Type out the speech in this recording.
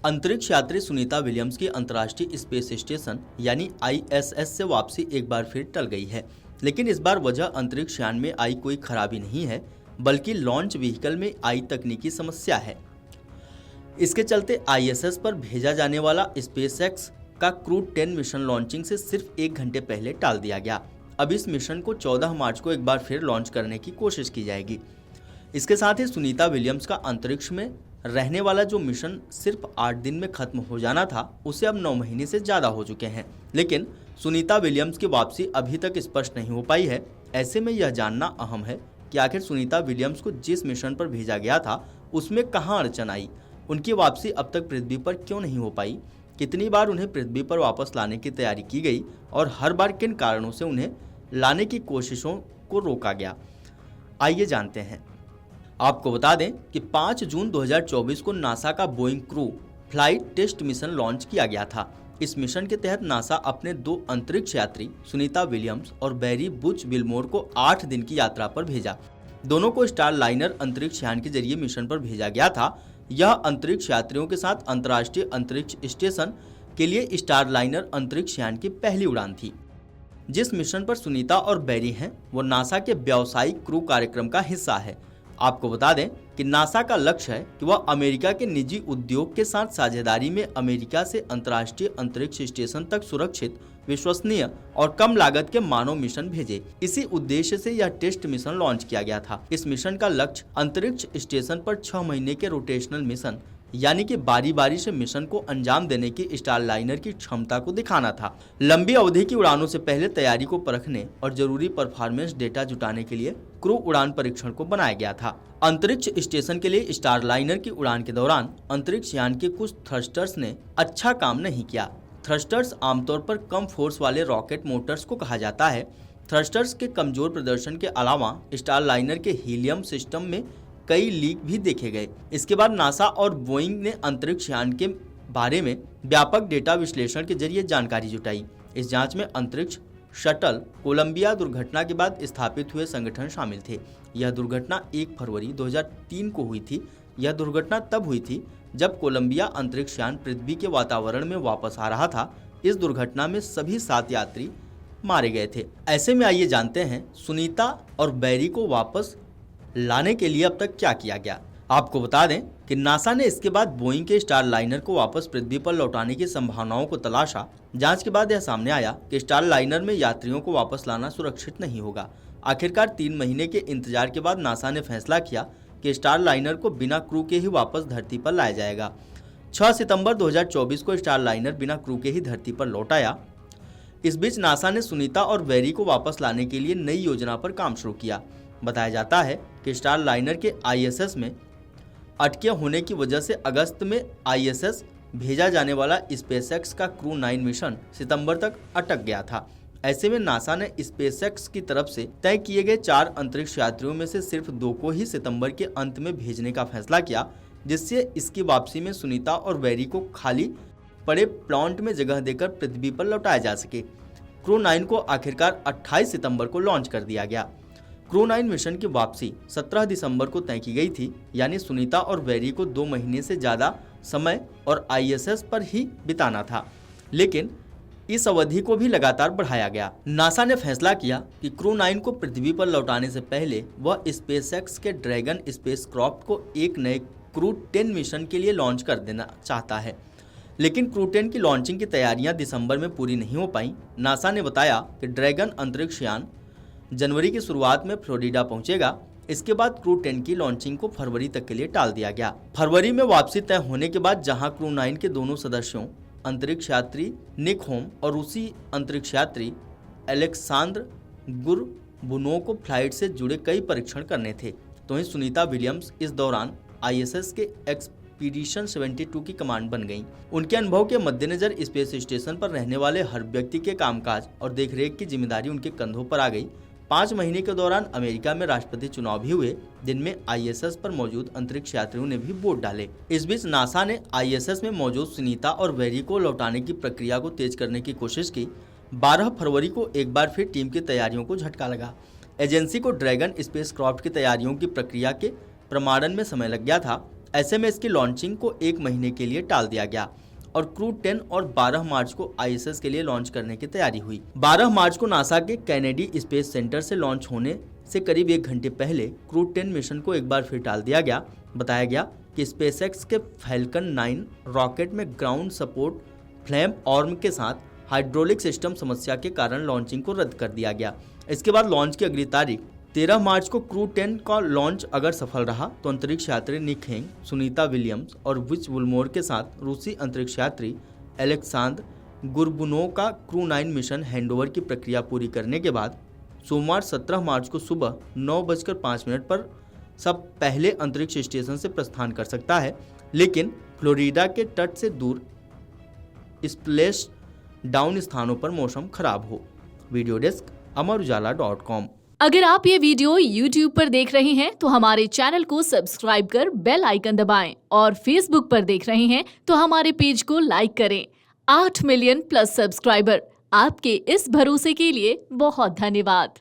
अंतरिक्ष यात्री सुनीता विलियम्स की अंतर्राष्ट्रीय स्पेस स्टेशन यानी ISS से वापसी एक बार फिर टल गई है। लेकिन इस बार वजह अंतरिक्ष यान में आई कोई खराबी नहीं है, बल्कि लॉन्च व्हीकल में आई तकनीकी समस्या है। इसके चलते ISS पर भेजा जाने वाला स्पेसएक्स का क्रू 10 मिशन लॉन्चिंग से सिर्फ 1 घंटे पहले टाल दिया गया। अब इस मिशन को 14 मार्च को एक बार फिर लॉन्च करने की कोशिश की जाएगी। इसके साथ ही सुनीता विलियम्स का अंतरिक्ष में रहने वाला जो मिशन सिर्फ 8 दिन में खत्म हो जाना था, उसे अब 9 महीने से ज़्यादा हो चुके हैं। लेकिन सुनीता विलियम्स की वापसी अभी तक स्पष्ट नहीं हो पाई है। ऐसे में यह जानना अहम है कि आखिर सुनीता विलियम्स को जिस मिशन पर भेजा गया था उसमें कहाँ अड़चन आई, उनकी वापसी अब तक पृथ्वी पर क्यों नहीं हो पाई, कितनी बार उन्हें पृथ्वी पर वापस लाने की तैयारी की गई और हर बार किन कारणों से उन्हें लाने की कोशिशों को रोका गया। आइए जानते हैं। आपको बता दें कि 5 जून 2024 को नासा का Boeing crew flight test mission launch किया गया था। इस मिशन के तहत नासा अपने 2 अंतरिक्ष यात्री सुनीता विलियम्स और बैरी बुच विलमोर को 8 दिन की यात्रा पर भेजा। दोनों को स्टार लाइनर अंतरिक्ष यान के जरिए मिशन पर भेजा गया था। यह अंतरिक्ष यात्रियों के साथ अंतर्राष्ट्रीय अंतरिक्ष स्टेशन के लिए स्टार लाइनर अंतरिक्ष यान की पहली उड़ान थी। जिस मिशन पर सुनीता और बैरी हैं, वो नासा के व्यावसायिक क्रू कार्यक्रम का हिस्सा है। आपको बता दें कि नासा का लक्ष्य है कि वह अमेरिका के निजी उद्योग के साथ साझेदारी में अमेरिका से अंतर्राष्ट्रीय अंतरिक्ष स्टेशन तक सुरक्षित, विश्वसनीय और कम लागत के मानव मिशन भेजे। इसी उद्देश्य से यह टेस्ट मिशन लॉन्च किया गया था। इस मिशन का लक्ष्य अंतरिक्ष स्टेशन पर 6 महीने के रोटेशनल मिशन यानी कि बारी बारी से मिशन को अंजाम देने की स्टार लाइनर की क्षमता को दिखाना था। लंबी अवधि की उड़ानों से पहले तैयारी को परखने और जरूरी परफॉर्मेंस डेटा जुटाने के लिए क्रू उड़ान परीक्षण को बनाया गया था। अंतरिक्ष स्टेशन के लिए स्टार लाइनर की उड़ान के दौरान अंतरिक्ष यान के कुछ थ्रस्टर्स ने अच्छा काम नहीं किया। थ्रस्टर्स आमतौर पर कम फोर्स वाले रॉकेट मोटर्स को कहा जाता है। थ्रस्टर्स के कमजोर प्रदर्शन के अलावा स्टार लाइनर के हीलियम सिस्टम में कई लीक भी देखे गए। इसके बाद नासा और बोइंग ने अंतरिक्ष यान के बारे में व्यापक डेटा विश्लेषण के जरिए जानकारी जुटाई। इस जांच में अंतरिक्ष शटल कोलंबिया दुर्घटना के बाद स्थापित हुए संगठन शामिल थे। यह दुर्घटना 1 फरवरी 2003 को हुई थी। यह दुर्घटना तब हुई थी जब कोलंबिया अंतरिक्ष यान पृथ्वी के वातावरण में वापस आ रहा था। इस दुर्घटना में सभी 7 यात्री मारे गए थे। ऐसे में आइए जानते हैं सुनीता और बैरी को वापस लाने के लिए अब तक क्या किया गया। आपको बता दें कि नासा ने इसके बाद बोइंग के स्टार लाइनर को वापस पृथ्वी पर लौटाने की संभावनाओं को तलाशा। जांच के बाद यह सामने आया कि स्टार लाइनर में यात्रियों को वापस लाना सुरक्षित नहीं होगा। आखिरकार 3 महीने के इंतजार के बाद नासा ने फैसला किया कि स्टार लाइनर को बिना क्रू के ही वापस धरती पर लाया जाएगा। 6 सितंबर 2024 को स्टार लाइनर बिना क्रू के ही धरती पर लौट आया। इस बीच नासा ने सुनीता और बैरी को वापस लाने के लिए नई योजना पर काम शुरू किया। बताया जाता है कि स्टार लाइनर के ISS में अटके होने की वजह से अगस्त में ISS भेजा जाने वाला स्पेसएक्स का क्रू 9 मिशन सितंबर तक अटक गया था। ऐसे में नासा ने स्पेसएक्स की तरफ से तय किए गए 4 अंतरिक्ष यात्रियों में से सिर्फ 2 को ही सितंबर के अंत में भेजने का फैसला किया, जिससे इसकी वापसी में सुनीता और बैरी को खाली पड़े प्लांट में जगह देकर पृथ्वी पर लौटाया जा सके। क्रू 9 को आखिरकार 28 सितंबर को लॉन्च कर दिया गया। क्रू 9 मिशन की वापसी 17 दिसंबर को तय की गई थी, यानी सुनीता और बैरी को 2 महीने से ज़्यादा समय और ISS पर ही बिताना था। लेकिन इस अवधि को भी लगातार बढ़ाया गया। नासा ने फैसला किया कि क्रू 9 को पृथ्वी पर लौटाने से पहले वह स्पेसएक्स के ड्रैगन स्पेसक्राफ्ट को एक नए क्रू 10 मिशन के लिए लॉन्च कर देना चाहता है। लेकिन क्रू 10 की लॉन्चिंग की तैयारियां दिसंबर में पूरी नहीं हो पाई। नासा ने बताया कि ड्रैगन अंतरिक्ष यान जनवरी की शुरुआत में फ्लोरिडा पहुंचेगा। इसके बाद क्रू 10 की लॉन्चिंग को फरवरी तक के लिए टाल दिया गया। फरवरी में वापसी तय होने के बाद जहां क्रू 9 के दोनों सदस्यों अंतरिक्ष यात्री निक होम और रूसी अंतरिक्ष यात्री एलेक्सांद्र गुरबुनोव को फ्लाइट से जुड़े कई परीक्षण करने थे, तो वहीं सुनीता विलियम्स इस दौरान ISS के एक्सपीडिशन 72 की कमांड बन गईं। उनके अनुभव के मद्देनजर स्पेस स्टेशन पर रहने वाले हर व्यक्ति के कामकाज और देखरेख की जिम्मेदारी उनके कंधों पर आ गई। 5 महीने के दौरान अमेरिका में राष्ट्रपति चुनाव भी हुए, जिनमें ISS पर मौजूद अंतरिक्ष यात्रियों ने भी वोट डाले। इस बीच नासा ने ISS में मौजूद सुनीता और बैरी को लौटाने की प्रक्रिया को तेज करने की कोशिश की। 12 फरवरी को एक बार फिर टीम की तैयारियों को झटका लगा। एजेंसी को ड्रैगन स्पेसक्राफ्ट की तैयारियों की प्रक्रिया के प्रमाणन में समय लग गया था। ऐसे में इसकी लॉन्चिंग को 1 महीने के लिए टाल दिया गया और क्रू 10 और 12 मार्च को आईएसएस के लिए लॉन्च करने की तैयारी हुई। 12 मार्च को नासा के कैनेडी स्पेस सेंटर से लॉन्च होने से करीब 1 घंटे पहले क्रू 10 मिशन को एक बार फिर टाल दिया गया। बताया गया कि स्पेसएक्स के फैल्कन 9 रॉकेट में ग्राउंड सपोर्ट फ्लेम आर्म के साथ हाइड्रोलिक सिस्टम समस्या के कारण लॉन्चिंग को रद्द कर दिया गया। इसके बाद लॉन्च की अगली तारीख 13 मार्च को क्रू 10 का लॉन्च अगर सफल रहा तो अंतरिक्ष यात्री निक हेंग, सुनीता विलियम्स और विच वुलमोर के साथ रूसी अंतरिक्ष यात्री एलेक्सांद्र गुरबुनोव का क्रू 9 मिशन हैंडओवर की प्रक्रिया पूरी करने के बाद सोमवार 17 मार्च को सुबह 9:05 पर सब पहले अंतरिक्ष स्टेशन से प्रस्थान कर सकता है, लेकिन फ्लोरिडा के तट से दूर स्प्लैश डाउन स्थानों पर मौसम खराब हो। Video desk Amar Ujala dot com. अगर आप ये वीडियो YouTube पर देख रहे हैं तो हमारे चैनल को सब्सक्राइब कर बेल आइकन दबाएं और Facebook पर देख रहे हैं तो हमारे पेज को लाइक करें। 8 मिलियन प्लस सब्सक्राइबर, आपके इस भरोसे के लिए बहुत धन्यवाद।